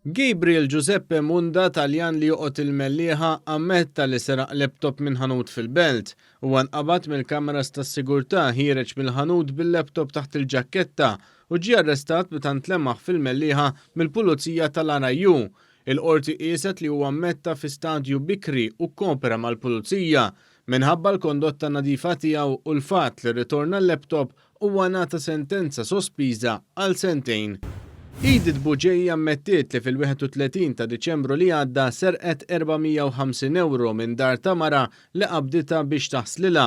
Gabriel Giuseppe Munda, Taljan li joqgħod il-mellieħa, ammetta li seraq laptop minn ħanut fil-belt u nqabad mill-kameras tas-sigurtà ħireġ mill-ħanut bil-laptop taħt il-ġakketta u ġie arrestat meta ntlemaħ fil-mellieħa mill-Pulizija tal-RIU. Il-qorti qiset li huwa ammetta fi stadju bikri u kopera mal-Pulizija minħabba l-kondotta nadifa tiegħu u l-fatt li ritorna l-laptop huwa ngħata sentenza sospiża għal sentejn. Edith Buġej ammettiet li fil-31 ta' Diċembru li għadda serqet 450 euro minn dar ta' mara li qabdita biex taħslilha.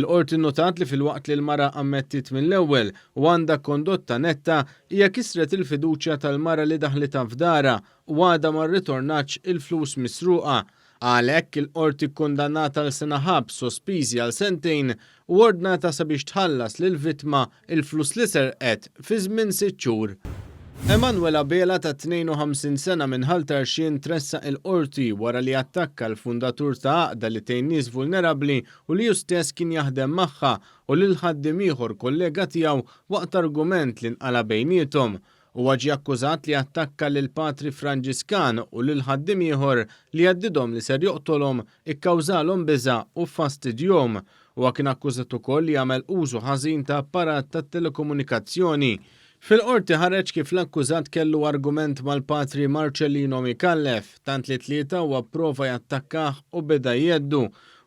Il-qorti notat li fil-waqt li l-mara ammettit mill-ewwel u għandha kondotta netta hija kisret il-fiduċja tal-mara li daħlitha f'dara u għadha ma rritornax il-flus misruqa. Għalhekk il-qorti kkundannata l sena ħabs sospiżi għal sentejn u ordnata sabiex tħallas lill-vittma il-flus li serqet fi żmien 6 xhur. Emanuela Bela ta' 52 sena minn Ħaltarxien tressa il-qorti wara li attakka l-fundatur ta' Għaqda li tgħin nies vulnerabbli u li hu stess kien jaħdem magħha u lil ħaddiem ieħor kollega tiegħu waqt argument li nqala bejniethom. Huwa ġie akkużat li attakka lil Patri Franġiskan u lil ħaddiem ieħor li għaddidhom li ser joqtolhom ikkawżalhom biża' u fastidjhom. Huwa kien akkużat ukoll li jagħmel użu ħażin ta' apparat tat-telekomunikazzjoni. Fil-qorti ħareġ kif l-akkużat kellu argument mal-Patri Marcellino Mikallef, tant li tlieta huwa pprova jattakkah u beda jeddu.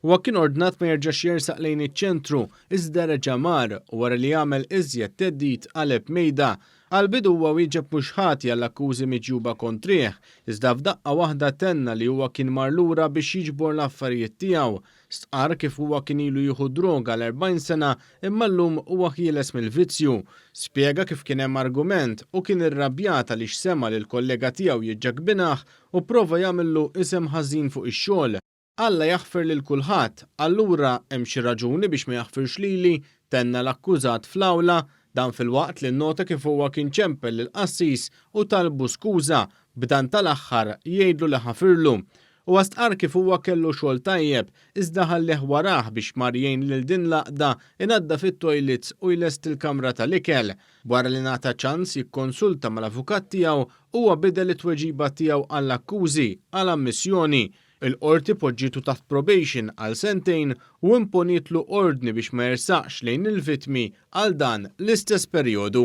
Huwa kien ordnat ma jerġax jersaq lejn iċ-ċentru iżda reġa' mar u wara li jagħmel iżjed theddid qaleb mejda. Għal-bidu huwa wieġeb mhux ħati għall-akkużi miġjuba kontrih, iżda f'daqqa waħda tenna li huwa kien mar lura biex jiġbor l-affarijiet tiegħu. Stqar kif huwa kien ilu jieħu droga l-40 sena imma llum huwa ħieles mill-vizzju. Spjega kif kien hemm argument u kien irrabjata li x'sema li l-kollega tiegħu jiġġagbinaħ u prova jagħmillu isem ħażin fuq ix-xogħol. Alla jaħfir lil kulħadd, allura hemm xi raġuni biex ma jaħfirx lili, tenna l-akkużat fl-awla dan fil-waqt li nnota kif huwa kien ċempel lill-qassis u talbu skuża b'dan tal-aħħar jgħidlu li ħafirlu. U għastqar kif huwa kellu xogħol tajjeb, iżda ħalleh warah biex mar jgħin lil din l-Għaqda inadda fit-toilets u jlest il-kamra tal-ikel. Wara li ngħata ċans jikkonsulta mal-avukat tiegħu huwa bidel it-tweġiba tiegħu għall-akkużi għal ammissjoni. Il-qorti poġġitu taħt probation għal sentejn u imponitlu ordni biex ma jersaqx lejn il-vittmi għal dan l-istess perjodu.